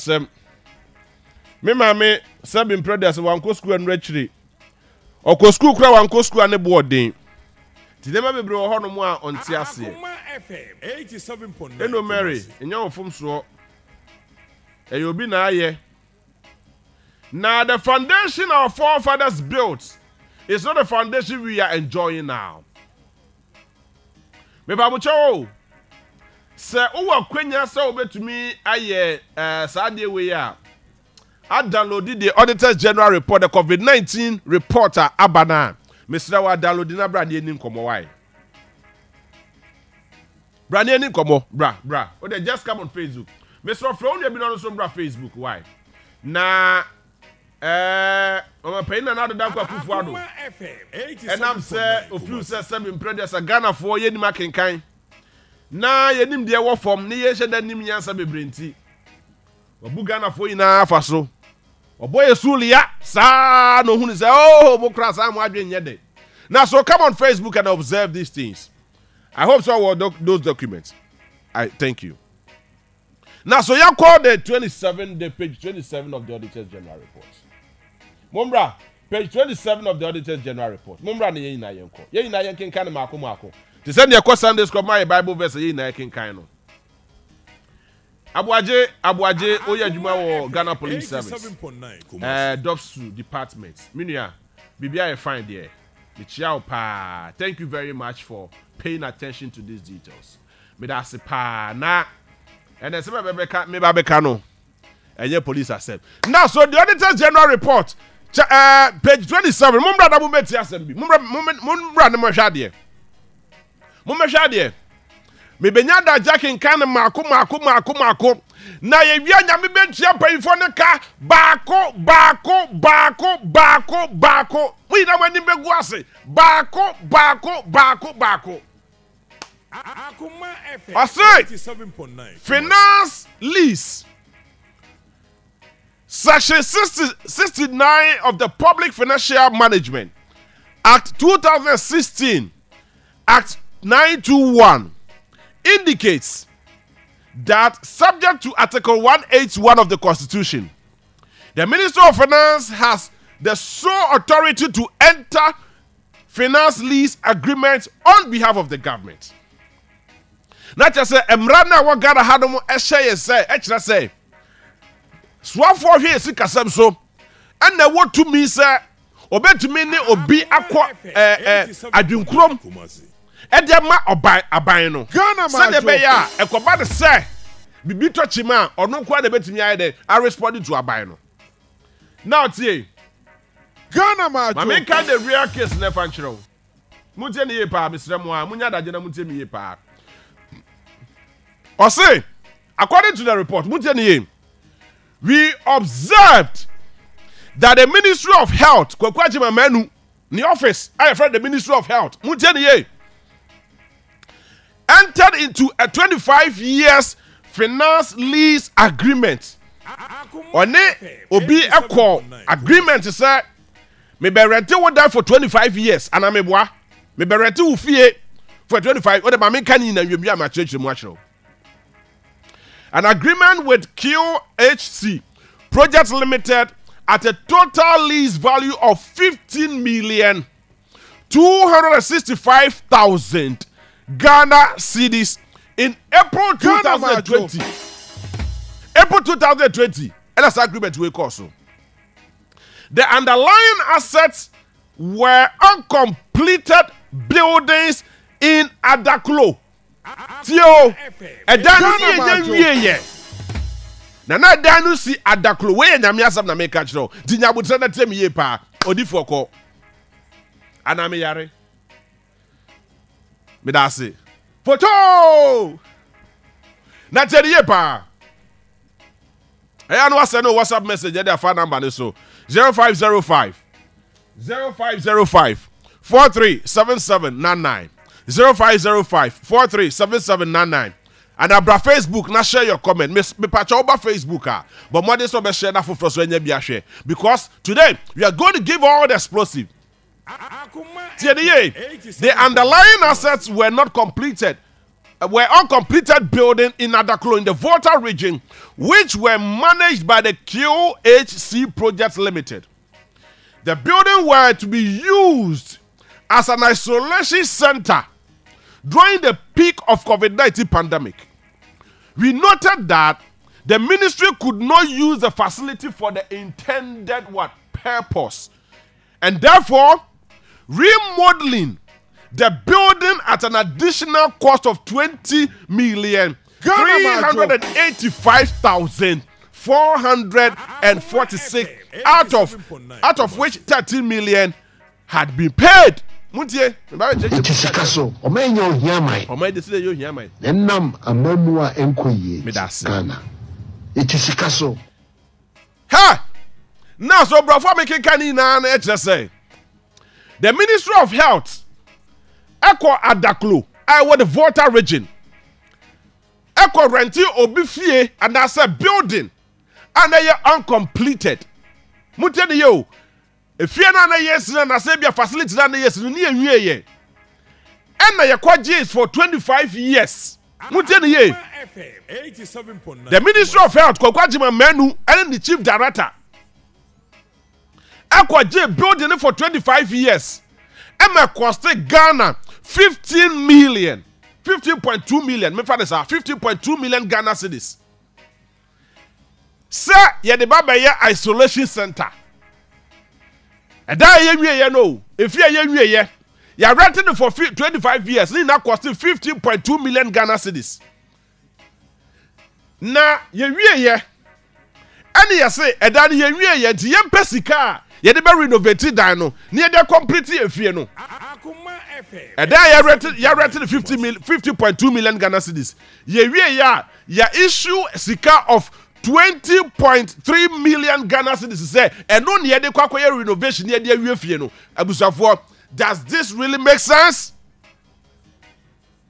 asem. Me mame sabin brothers wan ko school and retreat. Oko school kura wan ko school ane boarding. Ti dem bebre wo ho no mu a onti ase. Akoma FM 87.9. Eno Mary, enya wo fom so. E obi na aye. Now the foundation our forefathers built is not the foundation we are enjoying now. Me ba mo cho. Se uwa kwenya se obetumi aye saade we ya. I downloaded the Auditor's General Report, the COVID-19 reporter Abana. Mr. Wa download na brand nim komo why. Brand nim komo, bra. O they just come on Facebook. Mr. From you be on so bra Facebook why? Na I'm paying another damn Kufuado. And I'm say of you say some predators a Ghana for ye ma kenkan. Na ye nim de wo form ni ye hye da nim nyansa bebrenti. Obu Ghana for ina afa so. Oboye sulia sa no hunu say oh mo kra sa mo adwen yede. Now so come on Facebook and observe these things. I hope so all those documents. I thank you. Now so you call the page 27 of the Auditor's General Report. Mumbra, page 27 of the Auditor's General Report. Mumbra ne yin na yenko. Yin na yenkin kan mako. Ti send your Sunday school my Bible verse yin na yenkin kan no. Abuaje oya adwuma wo Ghana Police Service. Dopsu department. Minua bibia e fine there. The chiao pa. Thank you very much for paying attention to these details. Me da se pa na and then some me babeka no. Enye police accept. Now so the Auditor's General Report page 27. Mumbra da mumeti assembly. Mumbra ne mo hwa de. Mumbra de. Me benya da jacking kan mako. Na ye wia nyame bentia payifo ne ka baako. We na wani begu ase. Baako. Akoma FM 87.9. Finance lease. Section 69 of the Public Financial Management Act 2016, Act 921, indicates that subject to Article 181 of the Constitution, the Minister of Finance has the sole authority to enter finance lease agreements on behalf of the government. Not just say, Emrana Wagara Hadomo Eshe say, Swap for here, sick as so, and the word to me, sir, obey to me, obi aqua adunkrom, Ediama or by Abino. Ghana, send the bear, a combat, sir, be touchima, or no quite a bit to me either. I responded to Abino. Now, see, Ghana, my main kind of real case in the functional. Muteni pa, Mr. Moa, Munyada Jena Mutemi pa. Or say, according to the report, Muteni. We observed that the Ministry of Health, Kwakwajima Menu, the office, I have read the Ministry of Health, entered into a 25 years finance lease agreement. On obi equal agreement to say, me be rent you die for 25 years, and I me be rent you fee for 25. What about me can you be a church much? An agreement with QHC Projects Limited at a total lease value of 15,265,000 Ghana cedis in April 2020. April 2020. And that's agreement we also. The underlying assets were uncompleted buildings in Adaklo. Tio, a danu ye. Na danu si Adaklo. We nyame asam na make catch no. Di nyabutra na tem ye pa. Odi foko. Aname yare. Me da se. Photo. Na tell ye pa. Anu ase no WhatsApp message there phone number ne so. 0505 437799. 0505-437799. And abra Facebook, now share your comment. Me patch over Facebook, but more than so be share that for so because today we are going to give all the explosive. The underlying assets were not completed were uncompleted buildings in Adaklo in the Volta region, which were managed by the QHC Projects Limited. The buildings were to be used as an isolation center during the peak of COVID-19 pandemic. We noted that the ministry could not use the facility for the intended purpose, and therefore remodeling the building at an additional cost of 20,385,446, out of which 13 million had been paid. Muntie, Sikaso, Omenyo Yamai, Omedi say yo hiamai. Enam Amemua Enkoye, Ghana. Sikaso. Ha! Now, so brother, making canina and say the Ministry of Health, Echo Adaklo, I was the Volta region. Echo renti obifie and that's a building, and they are uncompleted. Muntie yo. If you are not yes, and I say be a facility than yes, near ye. And I acquired for 25 years. The Ministry of Health, Kokwajima Menu, and the Chief Director. Acquired building for 25 years. And I costed Ghana 15 million. 15.2 million. My father said 15.2 million Ghana cedis. Sir, you the Baba isolation center. And that you know, if you are renting for 25 years, it now costing 15.2 million Ghana cedis. Now, and you say, and that you pesika, you never renovated dino, near the complete if you know. And that you rented 50.2 million Ghana cedis. You issue sika of 20.3 million Ghana cedis say, and no near the Kwakoya renovation near the UFN. Abusafo, does this really make sense?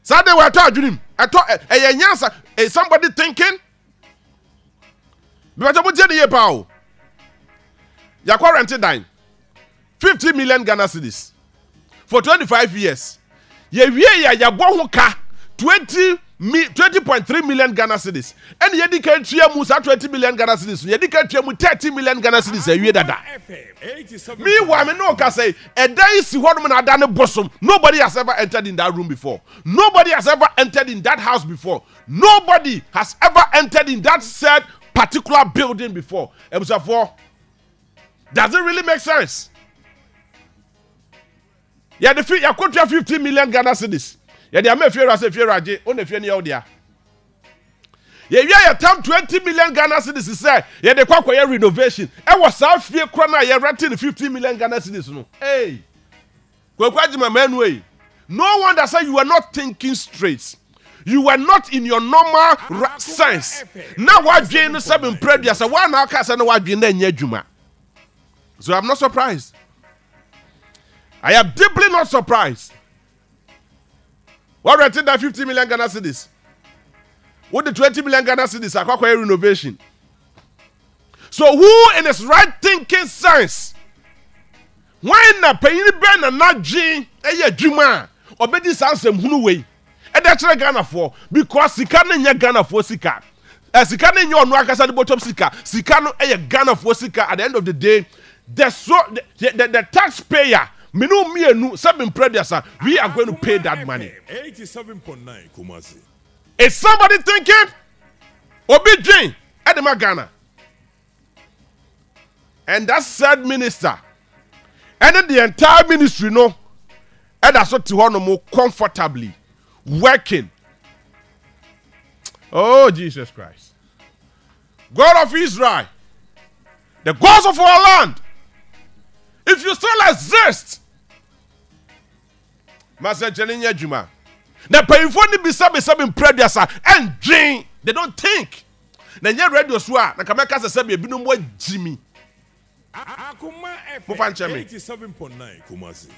Sunday we talking him. I thought is somebody thinking? But I'm telling you about your quarantine dine 50 million Ghana cedis for 25 years. Ya go 20.3 million Ghana cedis. And you can try musa 20 million Ghana cedis. You can try 30 million Ghana cedis a year dada. Meanwhile, me no can say a day see what man had done bosom. Nobody has ever entered in that room before. Nobody has ever entered in that house before. Nobody has ever entered in that said particular building before. Does it really make sense? Yeah, the fee you could try 15 million Ghana cedis. Yeah, they are me fear as a fear aje on the fear ni audia. Yeah, you time 20 million Ghana cedis say. Yeah, the Kwakoya renovation. I was so fear krona you renting 15 million Ghana cedis no. Hey. Kwakwajima manway. No wonder say you are not thinking straight. You were not in your normal sense. Now what Jane 7 previous so one now cast and what Jane nyadwuma. So I'm not surprised. I am deeply not surprised. What rented that 50 million Ghana cedis? What the 20 million Ghana cedis are Kwakoya renovation? So who in his right thinking sense? When na paying ben and not Jane, juma, or be this answer way. And that's Ghana for because Sikana nya Ghana for Sika. As Sikana in your Nwakasa the bottom Sika, Sikano Ghana for Sika at the end of the day, the taxpayer. Me no seven predecessor, we are going to pay that money. 87.9 Kumasi. Is somebody thinking? Obi Jane, Edema Ghana. And that said minister, and then the entire ministry, no, and that's what to more comfortably working. Oh, Jesus Christ. God of Israel, the gods of our land, if you still exist, Master Jeninya Juma. The painful be some predecessor and Jane. They don't think. Then you radio swa. Na kameka se sabi ebi no mo Jimmy. Akoma FM 87.9 Kumasi.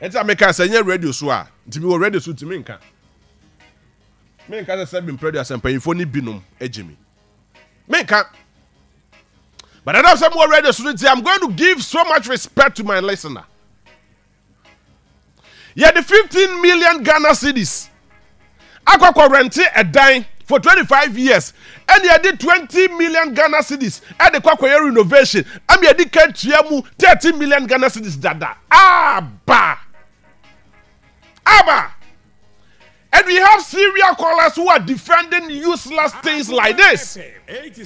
Enta meka se nye radio swa. Ntimi wo radio so timi nka. Me nka se sabi predecessor painful ni binom ejimi. Me nka. But I know some more radio students. I'm going to give so much respect to my listener. Yeah, the 15 million Ghana cedis Akwa rente a dime for 25 years. And you did 20 million Ghana cedis. And the Kwakwa renovation. And you did 30 million Ghana cedis. Dada. Abba. And we have serial callers who are defending useless things like this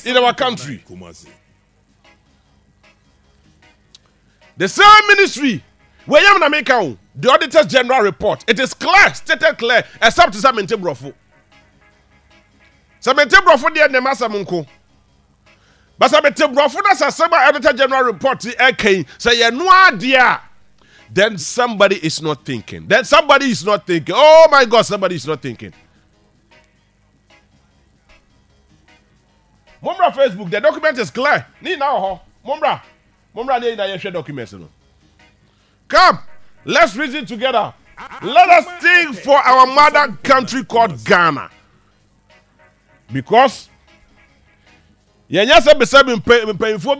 in our country. The same ministry where you are making the auditor's general report. It is clear, stated clear, except to some Brofo. Some Brofo dear Nemasa Munko. But some Brofo that's a summer auditor general report. Say you no idea. Then somebody is not thinking. Oh my God, somebody is not thinking. Mumbra Facebook, the document is clear. Ni now, Mumbra, ni na share documents. Come, let's reason together. Let us think for our mother country called Ghana. Because yenya se besabi mpanyimfo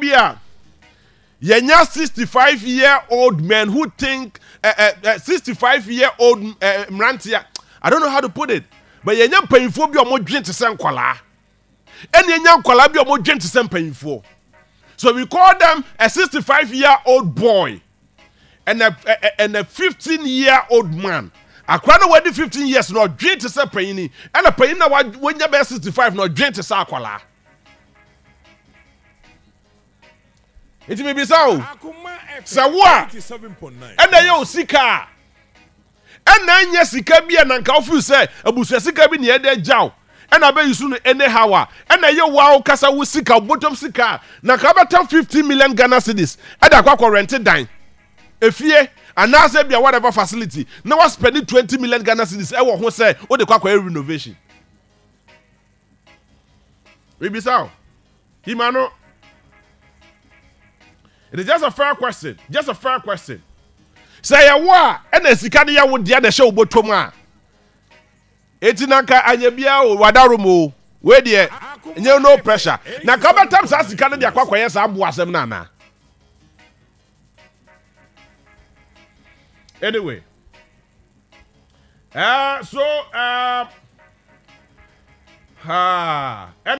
yenya 65-year-old men who think 65-year-old mrantia. I don't know how to put it, but yenya mpanyimfo bi omo dwen te se nkwala. And yenya nkwala bi omo dwen te se mpanyimfo. So we call them a 65-year-old boy and a 15-year-old man. Akwa no wedi 15 years no dwen te se panyini, and a panyini na wanya be 65 no dwen te se akwala. It may be so. Sawa. And then you sika. And then yes, sika be an uncle say, a busa sika be near their jow. And I bet you soon anyhow. And then you wow casa with sika, bottom sika. Nakabata 50 million Ghana cedis. And I got rented dine. If ye, and now say be whatever facility. Now I spending 20 million Ghana cedis. I will say, oh, the Kwakwa renovation. Maybe so. Himano. It is just a fair question. Just a fair question. Say a wa and the Sikania would the other show botoma. Etinaka anyabia o wadarumo. Where dear, no pressure. Now come times as the Canada Kwakwa Sambuasem nana. Anyway.